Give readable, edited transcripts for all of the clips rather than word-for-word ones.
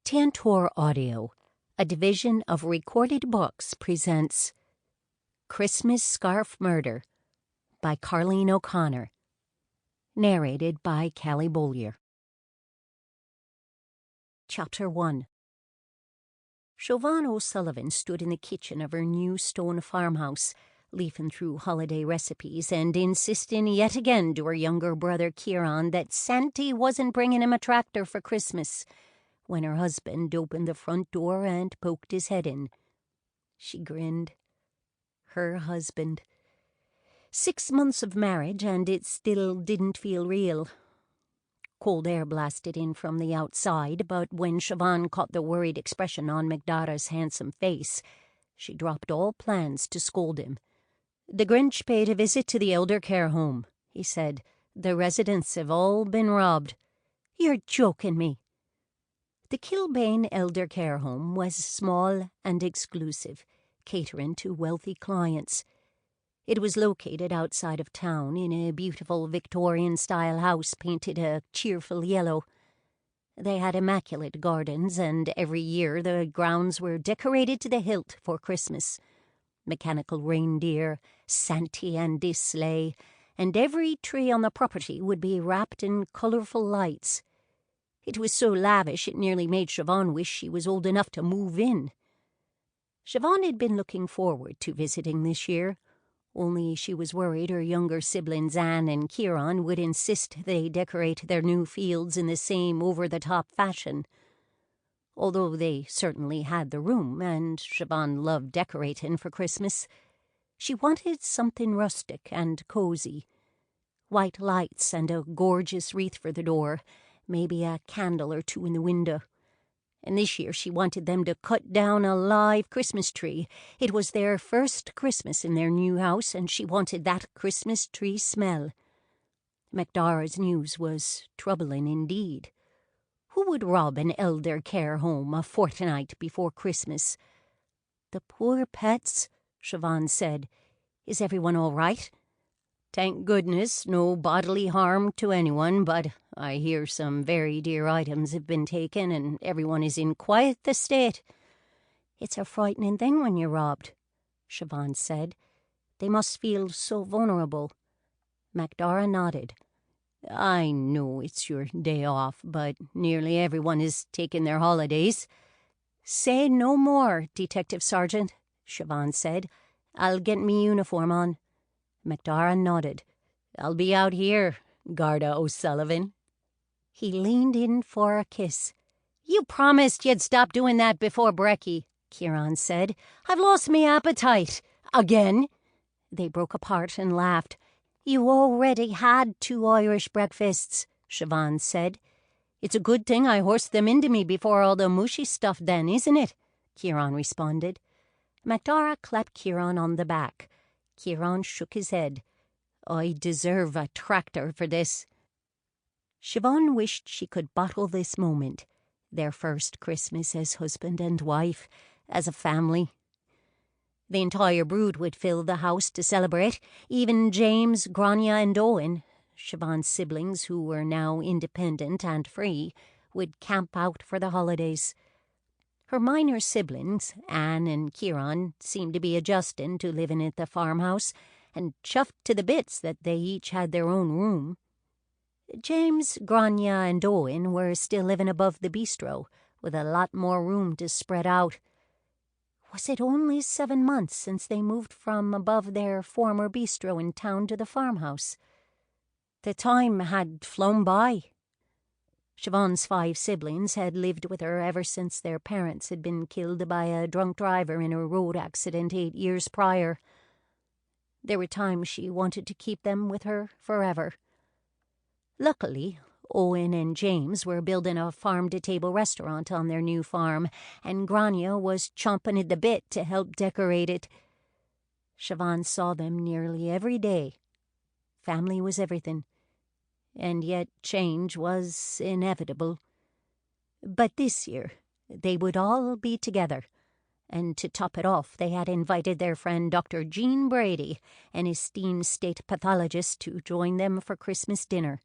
Tantor Audio, a division of Recorded Books, presents Christmas Scarf Murder by Carlene O'Connor, narrated by Callie Beaulieu. Chapter 1. Siobhan O'Sullivan stood in the kitchen of her new stone farmhouse, leafing through holiday recipes and insisting yet again to her younger brother Kieran that Santy wasn't bringing him a tractor for Christmas, when her husband opened the front door and poked his head in. She grinned. Her husband. 6 months of marriage, and it still didn't feel real. Cold air blasted in from the outside, but when Siobhan caught the worried expression on McDora's handsome face, she dropped all plans to scold him. "The Grinch paid a visit to the elder care home," he said. "The residents have all been robbed." "You're joking me." The Kilbane elder care home was small and exclusive, catering to wealthy clients. It was located outside of town in a beautiful Victorian-style house painted a cheerful yellow. They had immaculate gardens, and every year the grounds were decorated to the hilt for Christmas. Mechanical reindeer, Santy and his sleigh, and every tree on the property would be wrapped in colourful lights. It was so lavish it nearly made Siobhan wish she was old enough to move in. Siobhan had been looking forward to visiting this year, only she was worried her younger siblings Anne and Kieran would insist they decorate their new fields in the same over-the-top fashion. Although they certainly had the room, and Siobhan loved decorating for Christmas, she wanted something rustic and cozy. White lights and a gorgeous wreath for the door, maybe a candle or two in the window. And this year she wanted them to cut down a live Christmas tree. It was their first Christmas in their new house, and she wanted that Christmas tree smell. McDora's news was troubling indeed. Who would rob an elder care home a fortnight before Christmas? "The poor pets," Siobhan said. "Is everyone all right?" "Thank goodness, no bodily harm to anyone, but I hear some very dear items have been taken and everyone is in quite the state." "It's a frightening thing when you're robbed," Siobhan said. "They must feel so vulnerable." McDora nodded. "I know it's your day off, but nearly everyone is taking their holidays." "Say no more, Detective Sergeant," Siobhan said. "I'll get me uniform on." McDora nodded. "I'll be out here, Garda O'Sullivan." He leaned in for a kiss. "You promised you'd stop doing that before brekkie," Kieran said. "I've lost me appetite. Again?" They broke apart and laughed. "You already had 2 Irish breakfasts," Siobhan said. "It's a good thing I horsed them into me before all the mushy stuff then, isn't it?" Kieran responded. McDora clapped Kieran on the back. Kieran shook his head. "I deserve a tractor for this." Siobhan wished she could bottle this moment, their first Christmas as husband and wife, as a family. The entire brood would fill the house to celebrate, even James, Grania and Owen, Siobhan's siblings who were now independent and free, would camp out for the holidays. Her minor siblings, Anne and Kieran, seemed to be adjusting to living at the farmhouse, and chuffed to the bits that they each had their own room. James, Grania and Owen were still living above the bistro, with a lot more room to spread out. Was it only 7 months since they moved from above their former bistro in town to the farmhouse? The time had flown by. Siobhan's 5 siblings had lived with her ever since their parents had been killed by a drunk driver in a road accident 8 years prior. There were times she wanted to keep them with her forever. Luckily, Owen and James were building a farm-to-table restaurant on their new farm, and Grania was chomping at the bit to help decorate it. Siobhan saw them nearly every day. Family was everything. And yet change was inevitable. But this year they would all be together, and to top it off they had invited their friend Dr. Jean Brady, an esteemed state pathologist, to join them for Christmas dinner.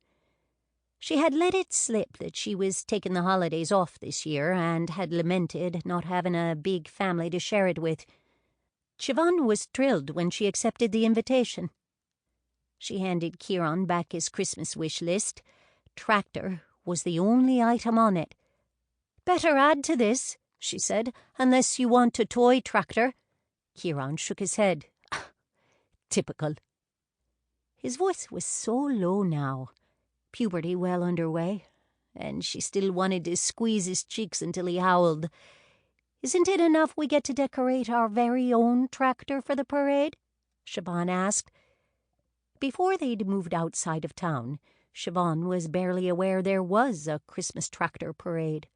She had let it slip that she was taking the holidays off this year and had lamented not having a big family to share it with. Siobhan was thrilled when she accepted the invitation. She handed Kieran back his Christmas wish list. Tractor was the only item on it. "Better add to this," she said, "unless you want a toy tractor." Kieran shook his head. Typical. His voice was so low now. Puberty well underway, and she still wanted to squeeze his cheeks until he howled. "Isn't it enough we get to decorate our very own tractor for the parade?" Siobhan asked. Before they'd moved outside of town, Siobhan was barely aware there was a Christmas tractor parade.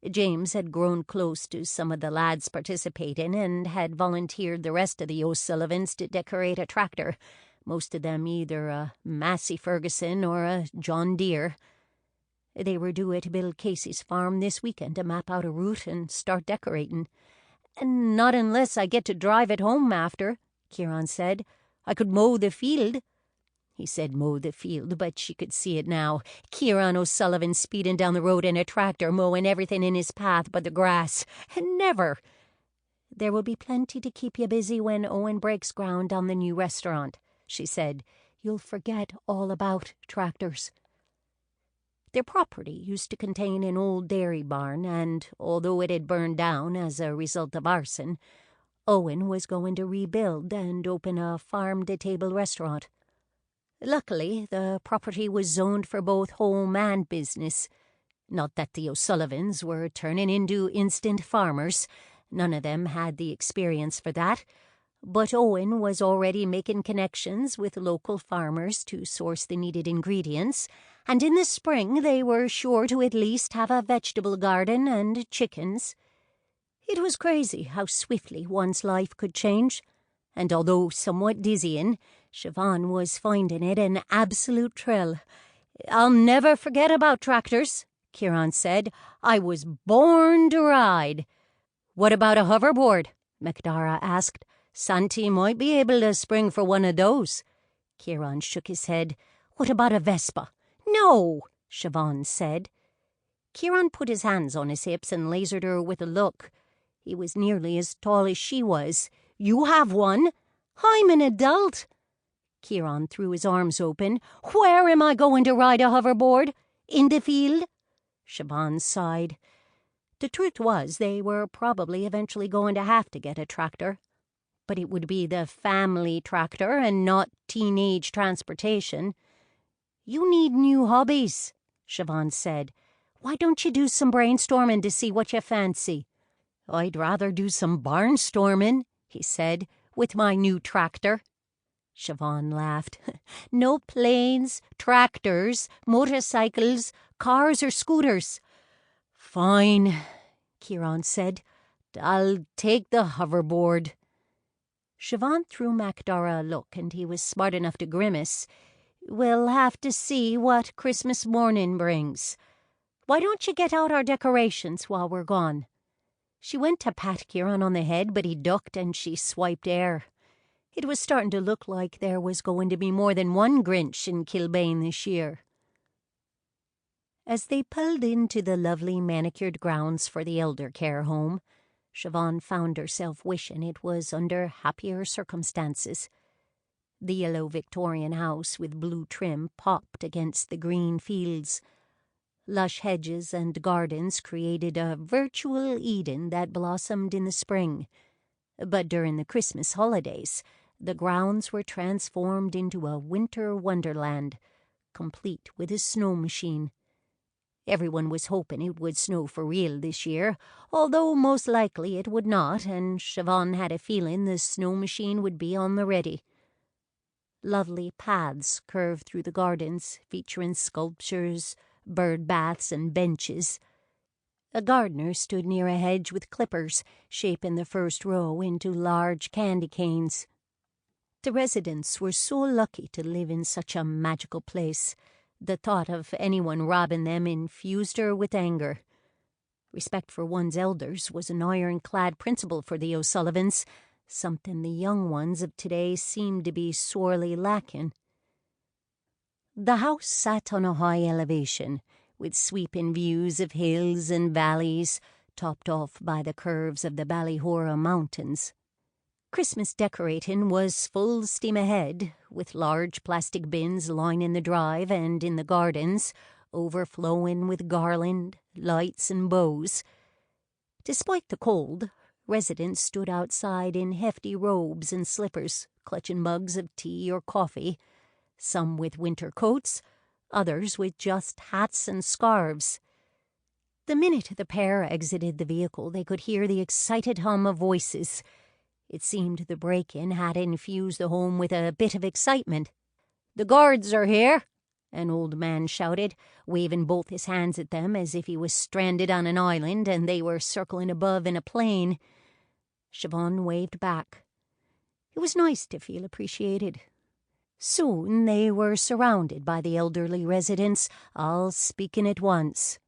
James had grown close to some of the lads participating and had volunteered the rest of the O'Sullivans to decorate a tractor, most of them either a Massey Ferguson or a John Deere. They were due at Bill Casey's farm this weekend to map out a route and start decorating. "Not unless I get to drive it home after," Kieran said. "I could mow the field." He said mow the field, but she could see it now. Kieran O'Sullivan speeding down the road in a tractor, mowing everything in his path but the grass. Never! "There will be plenty to keep you busy when Owen breaks ground on the new restaurant," she said. "You'll forget all about tractors." Their property used to contain an old dairy barn, and although it had burned down as a result of arson, Owen was going to rebuild and open a farm-to-table restaurant. Luckily, the property was zoned for both home and business. Not that the O'Sullivans were turning into instant farmers. None of them had the experience for that. But Owen was already making connections with local farmers to source the needed ingredients, and in the spring they were sure to at least have a vegetable garden and chickens. It was crazy how swiftly one's life could change, and although somewhat dizzying, Siobhan was finding it an absolute thrill. "I'll never forget about tractors," Kieran said. "I was born to ride." "What about a hoverboard?" McDara asked. "Santi might be able to spring for one of those." Kieran shook his head. "What about a Vespa?" "No," Siobhan said. Kieran put his hands on his hips and lasered her with a look. He was nearly as tall as she was. "You have one. I'm an adult." Kieran threw his arms open. "Where am I going to ride a hoverboard? In the field?" Siobhan sighed. The truth was they were probably eventually going to have to get a tractor. But it would be the family tractor and not teenage transportation. "You need new hobbies," Siobhan said. "Why don't you do some brainstorming to see what you fancy?" "I'd rather do some barnstorming," he said, "with my new tractor." Siobhan laughed. "No planes, tractors, motorcycles, cars or scooters." "Fine," Kieran said. "I'll take the hoverboard." Siobhan threw MacDara a look, and he was smart enough to grimace. "We'll have to see what Christmas morning brings. Why don't you get out our decorations while we're gone?" She went to pat Kieran on the head, but he ducked and she swiped air. It was starting to look like there was going to be more than one Grinch in Kilbane this year. As they pulled into the lovely manicured grounds for the elder care home, Siobhan found herself wishing it was under happier circumstances. The yellow Victorian house with blue trim popped against the green fields. Lush hedges and gardens created a virtual Eden that blossomed in the spring. But during the Christmas holidays, the grounds were transformed into a winter wonderland, complete with a snow machine. Everyone was hoping it would snow for real this year, although most likely it would not, and Siobhan had a feeling the snow machine would be on the ready. Lovely paths curved through the gardens, featuring sculptures, bird baths, and benches. A gardener stood near a hedge with clippers, shaping the first row into large candy canes. The residents were so lucky to live in such a magical place. The thought of anyone robbing them infused her with anger. Respect for one's elders was an ironclad principle for the O'Sullivans, something the young ones of today seemed to be sorely lacking. The house sat on a high elevation, with sweeping views of hills and valleys, topped off by the curves of the Ballihora Mountains. Christmas decorating was full steam ahead, with large plastic bins lining the drive and in the gardens, overflowing with garland, lights and bows. Despite the cold, residents stood outside in hefty robes and slippers, clutching mugs of tea or coffee, some with winter coats, others with just hats and scarves. The minute the pair exited the vehicle, they could hear the excited hum of voices. It seemed the break-in had infused the home with a bit of excitement. "The guards are here," an old man shouted, waving both his hands at them as if he was stranded on an island and they were circling above in a plane. Siobhan waved back. It was nice to feel appreciated. Soon they were surrounded by the elderly residents, all speaking at once.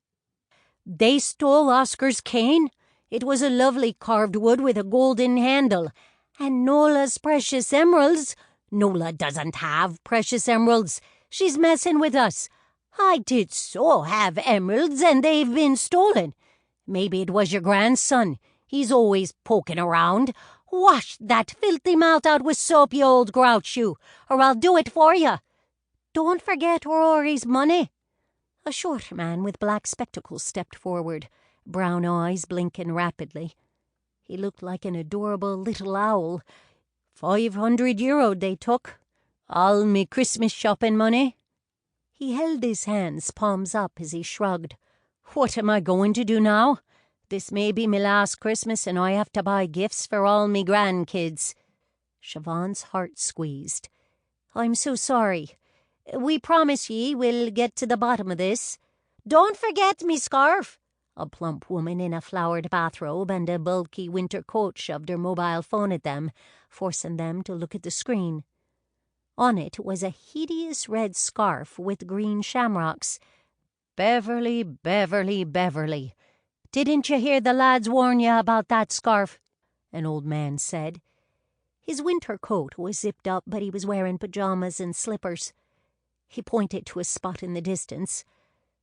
"They stole Oscar's cane. It was a lovely carved wood with a golden handle. And Nola's precious emeralds. Nola doesn't have precious emeralds. She's messing with us. I did so have emeralds, and they've been stolen. Maybe it was your grandson. He's always poking around. Wash that filthy mouth out with soap, you old grouch, you, or I'll do it for you. Don't forget Rory's money." A short man with black spectacles stepped forward, brown eyes blinking rapidly. He looked like an adorable little owl. €500 they took. All me Christmas shopping money. He held his hands palms up as he shrugged. "What am I going to do now? This may be me last Christmas and I have to buy gifts for all me grandkids." Siobhan's heart squeezed. "I'm so sorry. We promise ye we'll get to the bottom of this. Don't forget me scarf." A plump woman in a flowered bathrobe and a bulky winter coat shoved her mobile phone at them, forcing them to look at the screen. On it was a hideous red scarf with green shamrocks. "Beverly, Beverly, Beverly. Didn't you hear the lads warn you about that scarf?" an old man said. His winter coat was zipped up, but he was wearing pajamas and slippers. He pointed to a spot in the distance.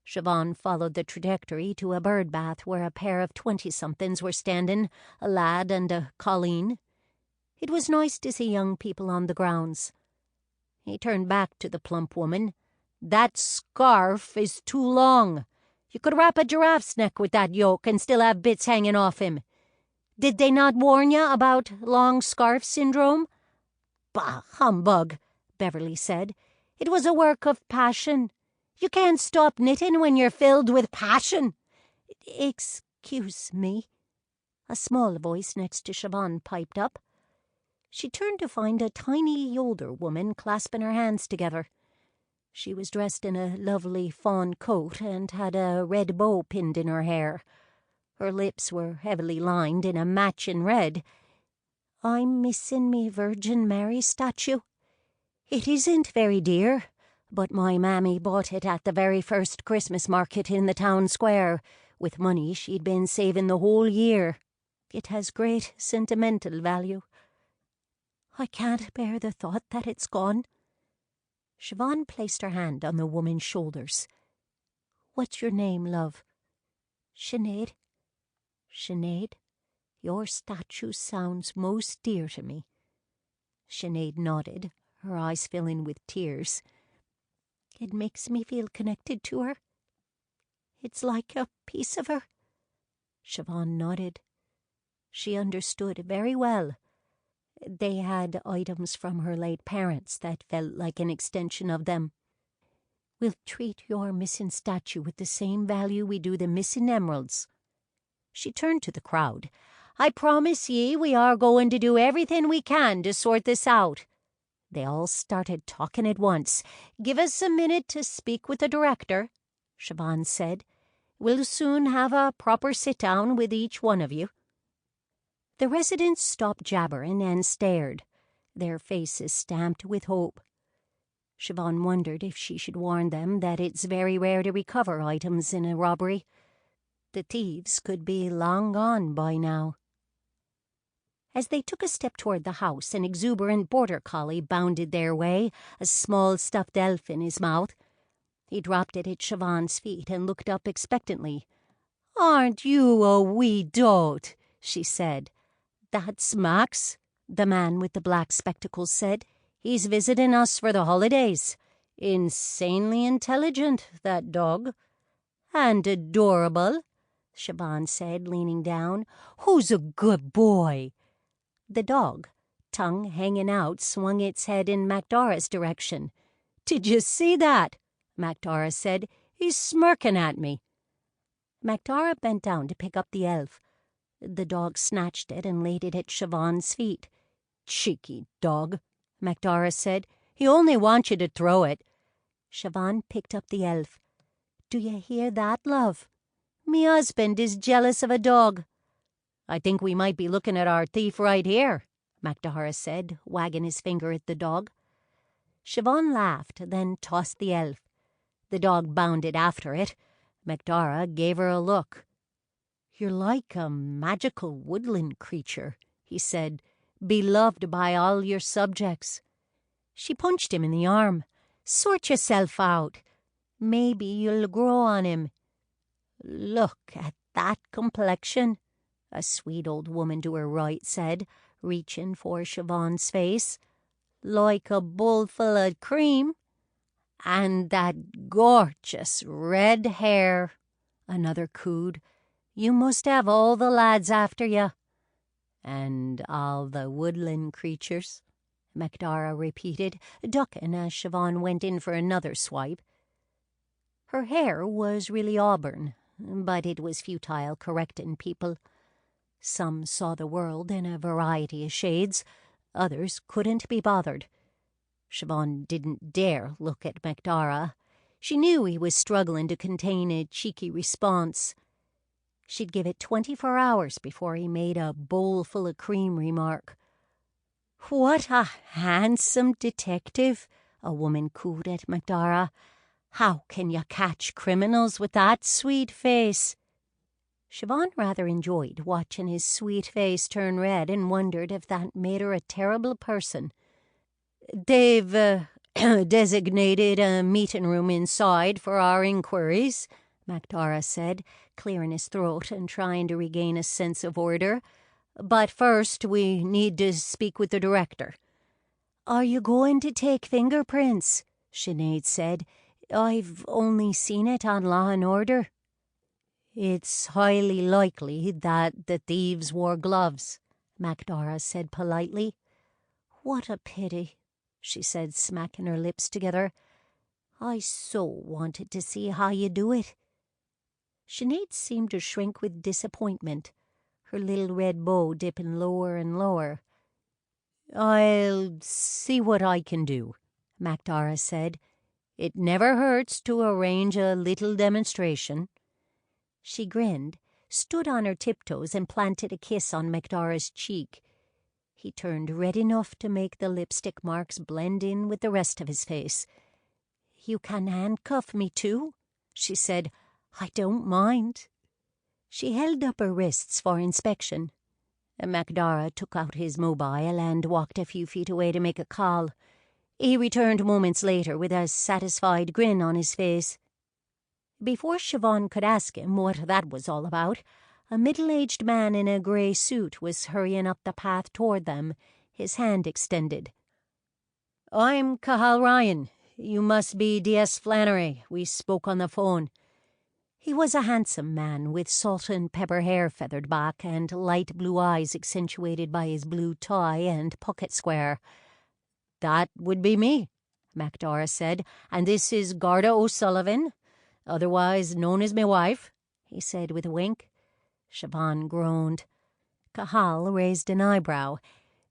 Siobhan followed the trajectory to a bird bath where a pair of 20-somethings were standing, a lad and a colleen. It was nice to see young people on the grounds. He turned back to the plump woman. "That scarf is too long. You could wrap a giraffe's neck with that yoke and still have bits hanging off him. Did they not warn you about long scarf syndrome?" "Bah, humbug," Beverly said. "It was a work of passion. You can't stop knitting when you're filled with passion." "Excuse me," a small voice next to Siobhan piped up. She turned to find a tiny older woman clasping her hands together. She was dressed in a lovely fawn coat and had a red bow pinned in her hair. Her lips were heavily lined in a matching red. "I'm missing me Virgin Mary statue. It isn't very dear, but my mammy bought it at the very first Christmas market in the town square, with money she'd been saving the whole year. It has great sentimental value. I can't bear the thought that it's gone." Siobhan placed her hand on the woman's shoulders. "What's your name, love?" "Sinead." "Sinead, your statue sounds most dear to me." Sinead nodded, her eyes filling with tears. "It makes me feel connected to her. It's like a piece of her." Siobhan nodded. She understood very well. They had items from her late parents that felt like an extension of them. "We'll treat your missing statue with the same value we do the missing emeralds." She turned to the crowd. "I promise ye we are going to do everything we can to sort this out." They all started talking at once. "Give us a minute to speak with the director," Siobhan said. "We'll soon have a proper sit-down with each one of you." The residents stopped jabbering and stared, their faces stamped with hope. Siobhan wondered if she should warn them that it's very rare to recover items in a robbery. The thieves could be long gone by now. As they took a step toward the house, an exuberant border collie bounded their way, a small stuffed elf in his mouth. He dropped it at Siobhan's feet and looked up expectantly. "Aren't you a wee dolt?" she said. "That's Max," the man with the black spectacles said. "He's visiting us for the holidays. Insanely intelligent, that dog." "And adorable," Siobhan said, leaning down. "Who's a good boy?" The dog, tongue hanging out, swung its head in MacDora's direction. "Did you see that?" MacDora said. "He's smirking at me." MacDora bent down to pick up the elf. The dog snatched it and laid it at Siobhan's feet. "Cheeky dog," MacDora said. "He only wants you to throw it." Siobhan picked up the elf. "Do you hear that, love? Me husband is jealous of a dog." "I think we might be looking at our thief right here," MacDora said, wagging his finger at the dog. Siobhan laughed, then tossed the elf. The dog bounded after it. MacDora gave her a look. "You're like a magical woodland creature," he said, "beloved by all your subjects." She punched him in the arm. "Sort yourself out. Maybe you'll grow on him." "Look at that complexion," a sweet old woman to her right said, reaching for Siobhan's face. "Like a bowl full of cream. And that gorgeous red hair," another cooed. "You must have all the lads after you." "And all the woodland creatures," MacDora repeated, ducking as Siobhan went in for another swipe. Her hair was really auburn, but it was futile correcting people. Some saw the world in a variety of shades, others couldn't be bothered. Siobhan didn't dare look at MacDora. She knew he was struggling to contain a cheeky response. She'd give it 24 hours before he made a bowl full of cream remark. "What a handsome detective," a woman cooed at MacDora. "How can you catch criminals with that sweet face?" Siobhan rather enjoyed watching his sweet face turn red and wondered if that made her a terrible person. "They've designated a meeting room inside for our inquiries," MacDora said, clearing his throat and trying to regain a sense of order. "But first we need to speak with the director." "Are you going to take fingerprints?" Sinead said. "I've only seen it on Law and Order." "It's highly likely that the thieves wore gloves," MacDora said politely. "What a pity," she said, smacking her lips together. "I so wanted to see how you do it." Sinead seemed to shrink with disappointment, her little red bow dipping lower and lower. "I'll see what I can do," MacDora said. "It never hurts to arrange a little demonstration." She grinned, stood on her tiptoes, and planted a kiss on MacDora's cheek. He turned red enough to make the lipstick marks blend in with the rest of his face. "You can handcuff me too," she said. "I don't mind." She held up her wrists for inspection. MacDora took out his mobile and walked a few feet away to make a call. He returned moments later with a satisfied grin on his face. Before Siobhan could ask him what that was all about, a middle-aged man in a grey suit was hurrying up the path toward them, his hand extended. "I'm Cathal Ryan. You must be D.S. Flannery. We spoke on the phone." He was a handsome man with salt and pepper hair feathered back and light blue eyes accentuated by his blue tie and pocket square. "That would be me," MacDora said, "and this is Garda O'Sullivan, otherwise known as my wife," he said with a wink. Siobhan groaned. Cathal raised an eyebrow.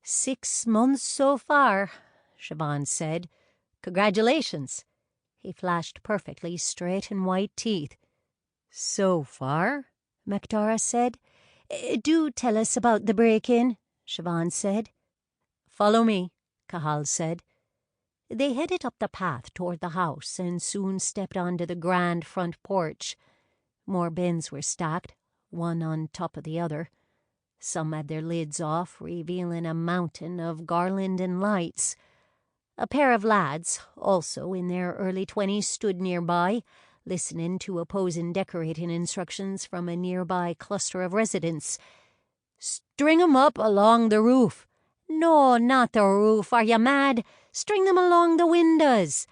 "6 months so far," Siobhan said. "Congratulations." He flashed perfectly straight and white teeth. "So far?" MacDora said. "Do tell us about the break-in," Siobhan said. "Follow me," Cathal said. They headed up the path toward the house and soon stepped onto the grand front porch. More bins were stacked, one on top of the other. Some had their lids off, revealing a mountain of garland and lights. A pair of lads, also in their early 20s, stood nearby, listening to opposing decorating instructions from a nearby cluster of residents. "String 'em up along the roof." "No, not the roof. Are you mad? String them along the windows."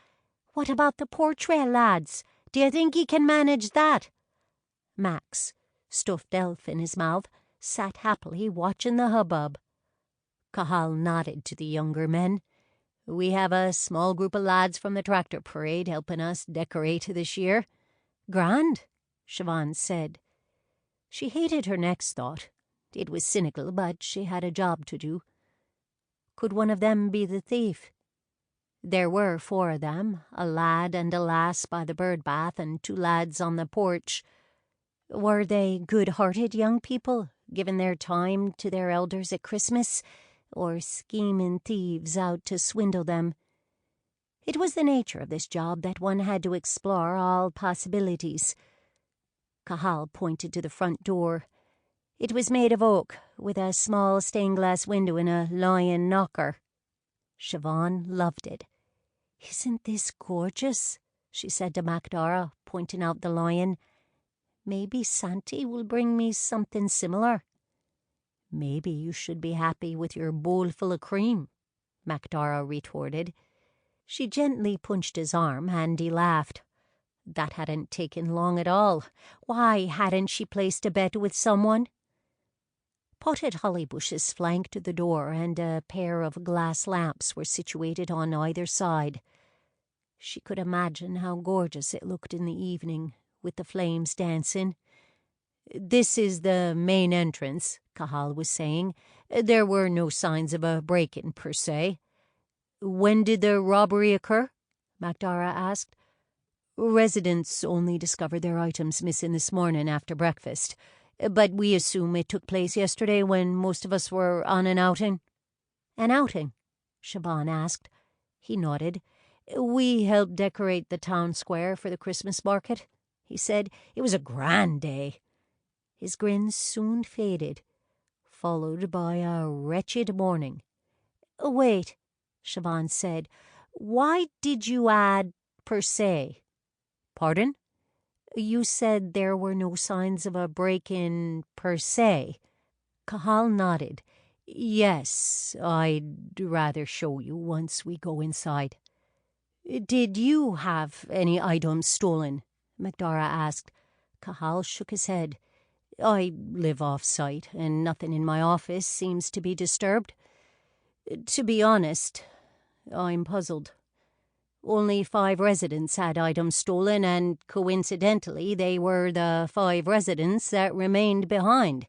"What about the portrait, lads? Do you think ye can manage that?" Max, stuffed elf in his mouth, sat happily watching the hubbub. Cathal nodded to the younger men. "We have a small group of lads from the tractor parade helping us decorate this year." "Grand," Siobhan said. She hated her next thought. It was cynical, but she had a job to do. Could one of them be the thief? There were 4 of them, a lad and a lass by the bird bath and 2 lads on the porch. Were they good-hearted young people, giving their time to their elders at Christmas, or scheming thieves out to swindle them? It was the nature of this job that one had to explore all possibilities. Cathal pointed to the front door. It was made of oak, with a small stained-glass window and a lion knocker. Siobhan loved it. "Isn't this gorgeous?" she said to MacDara, pointing out the lion. "Maybe Santy will bring me something similar." "Maybe you should be happy with your bowl full of cream," MacDara retorted. She gently punched his arm, and he laughed. That hadn't taken long at all. Why hadn't she placed a bet with someone? Potted holly bushes flanked the door, and a pair of glass lamps were situated on either side. She could imagine how gorgeous it looked in the evening, with the flames dancing. "This is the main entrance," Cathal was saying. "There were no signs of a break-in, per se." "When did the robbery occur?" MacDara asked. "Residents only discovered their items missing this morning after breakfast, but we assume it took place yesterday when most of us were on an outing." "An outing?" Siobhan asked. He nodded. "We helped decorate the town square for the Christmas market," he said. "It was a grand day." His grin soon faded, followed by a wretched morning. "Wait," Siobhan said. "Why did you add per se?" "Pardon?" "You said there were no signs of a break-in per se." Cathal nodded. "Yes, I'd rather show you once we go inside." "Did you have any items stolen?" MacDara asked. Cathal shook his head. "I live off-site, and nothing in my office seems to be disturbed. To be honest, I'm puzzled. Only 5 residents had items stolen, and coincidentally they were the 5 residents that remained behind."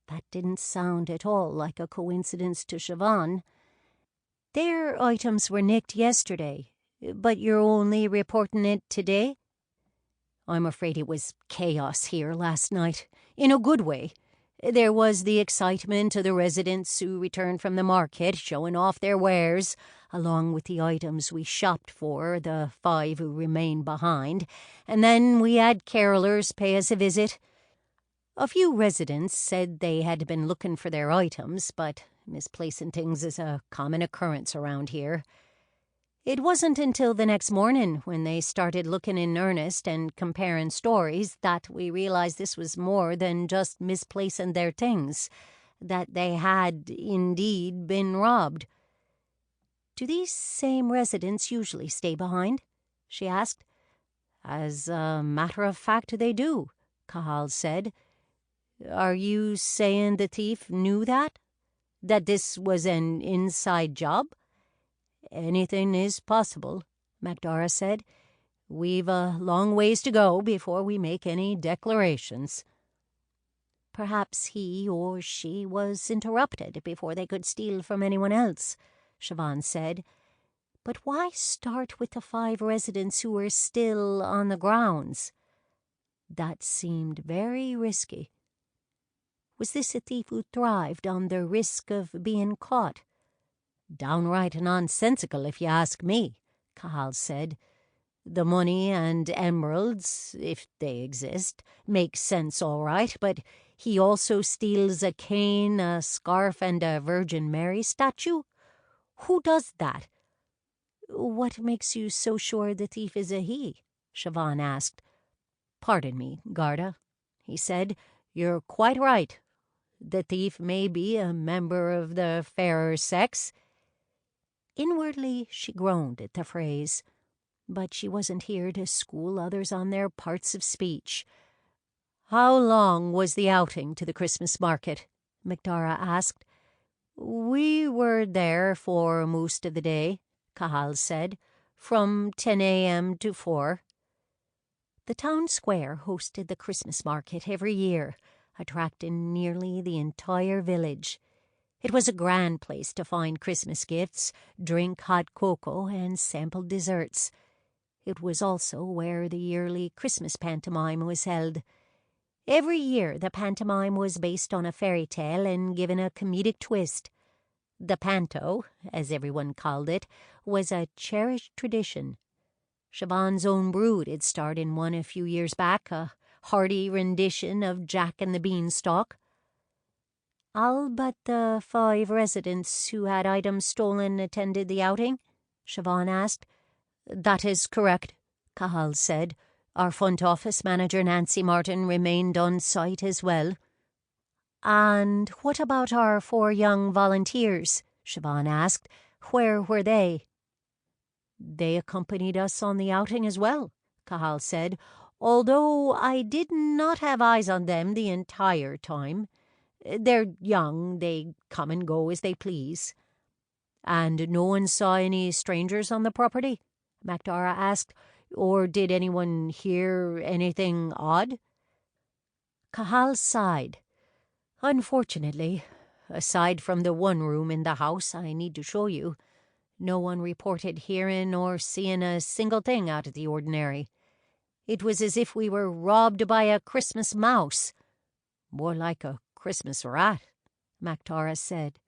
That didn't sound at all like a coincidence to Siobhan. "Their items were nicked yesterday, but you're only reporting it today?" "I'm afraid it was chaos here last night, in a good way. There was the excitement of the residents who returned from the market showing off their wares, along with the items we shopped for, the 5 who remained behind, and then we had carolers pay us a visit. A few residents said they had been looking for their items, but misplacing things is a common occurrence around here. It wasn't until the next morning, when they started looking in earnest and comparing stories, that we realized this was more than just misplacing their things, that they had indeed been robbed." "Do these same residents usually stay behind?" she asked. "As a matter of fact, they do," Cathal said. "Are you saying the thief knew that? That this was an inside job?" "Anything is possible," MacDara said. "We've a long ways to go before we make any declarations." "Perhaps he or she was interrupted before they could steal from anyone else," Siobhan said. "But why start with the 5 residents who were still on the grounds?" That seemed very risky. Was this a thief who thrived on the risk of being caught? "Downright nonsensical, if you ask me," Cathal said. "The money and emeralds, if they exist, make sense all right, but He also steals a cane, a scarf, and a Virgin Mary statue. Who does that?" "What makes you so sure the thief is a he?" Siobhan asked. "Pardon me, Garda," he said. "You're quite right. The thief may be a member of the fairer sex." Inwardly she groaned at the phrase, but she wasn't here to school others on their parts of speech. "How long was the outing to the Christmas market?" McDara asked. "We were there for most of the day," Cathal said, "from 10 a.m. to 4. The town square hosted the Christmas market every year, attracting nearly the entire village. It was a grand place to find Christmas gifts, drink hot cocoa, and sample desserts. It was also where the yearly Christmas pantomime was held. Every year the pantomime was based on a fairy tale and given a comedic twist. The panto, as everyone called it, was a cherished tradition. Siobhan's own brood had starred in one a few years back, a hearty rendition of Jack and the Beanstalk. "All but the 5 residents who had items stolen attended the outing?" Siobhan asked. "That is correct," Cathal said. "Our front office manager, Nancy Martin, remained on site as well." "And what about our 4 young volunteers?" Siobhan asked. "Where were they?" "They accompanied us on the outing as well," Cathal said, "although I did not have eyes on them the entire time. They're young, they come and go as they please." "And no one saw any strangers on the property?" McDara asked. "Or did anyone hear anything odd?" Cathal sighed. "Unfortunately, aside from the one room in the house I need to show you, no one reported hearing or seeing a single thing out of the ordinary. It was as if we were robbed by a Christmas mouse." "More like a Christmas rat," McDara said.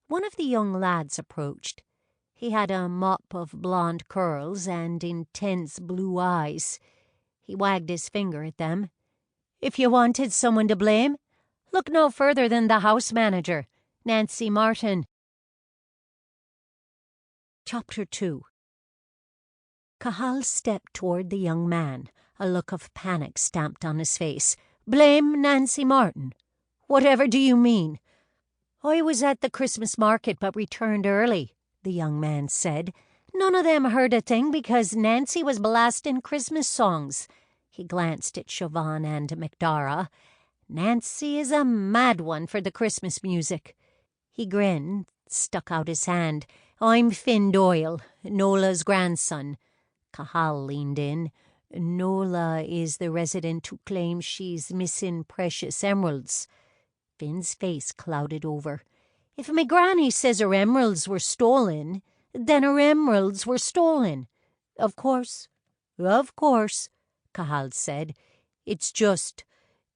One of the young lads approached. He had a mop of blonde curls and intense blue eyes. He wagged his finger at them. "If you wanted someone to blame, look no further than the house manager, Nancy Martin." Chapter 2. Cathal stepped toward the young man, a look of panic stamped on his face. "Blame Nancy Martin? Whatever do you mean?" "I was at the Christmas market but returned early," the young man said. "None of them heard a thing because Nancy was blasting Christmas songs." He glanced at Siobhan and McDara. "Nancy is a mad one for the Christmas music." He grinned, stuck out his hand. "I'm Finn Doyle, Nola's grandson." Cathal leaned in. "Nola is the resident who claims she's missing precious emeralds." Finn's face clouded over. "If my granny says her emeralds were stolen, then her emeralds were stolen." Of course," Cathal said. "It's just,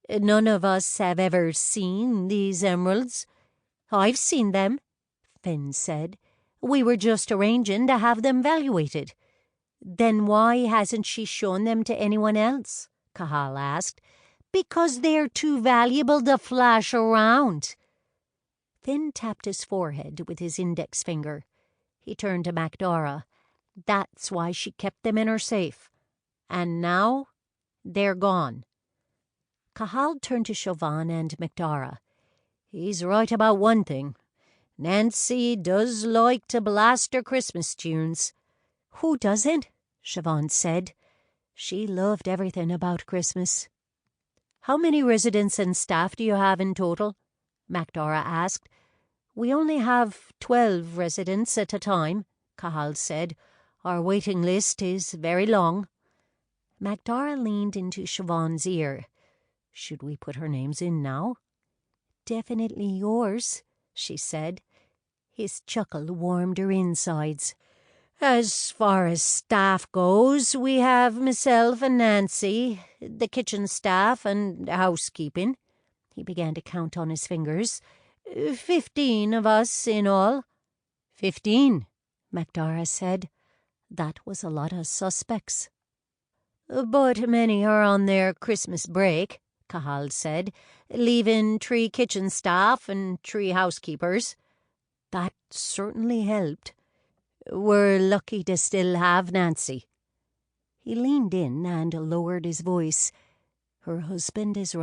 none of us have ever seen these emeralds." "I've seen them," Finn said. "We were just arranging to have them valuated." "Then why hasn't she shown them to anyone else?" Cathal asked. "Because they're too valuable to flash around." Finn tapped his forehead with his index finger. He turned to McDara. "That's why she kept them in her safe. And now they're gone." Cathal turned to Siobhan and McDara. "He's right about one thing. Nancy does like to blast her Christmas tunes." "Who doesn't?" Siobhan said. She loved everything about Christmas. "How many residents and staff do you have in total?" McDara asked. "We only have 12 residents at a time," Cathal said. "Our waiting list is very long." McDara leaned into Siobhan's ear. "Should we put our names in now?" "Definitely yours," she said. His chuckle warmed her insides. "As far as staff goes, we have myself and Nancy, the kitchen staff and housekeeping." He began to count on his fingers. 15 of us in all." 15, McDara said. That was a lot of suspects. "But many are on their Christmas break," Cahal said, leaving 3 kitchen staff and 3 housekeepers. That certainly helped. We're lucky to still have Nancy. He leaned in and lowered his voice. Her husband is...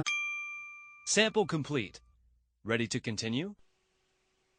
Sample complete. Ready to continue?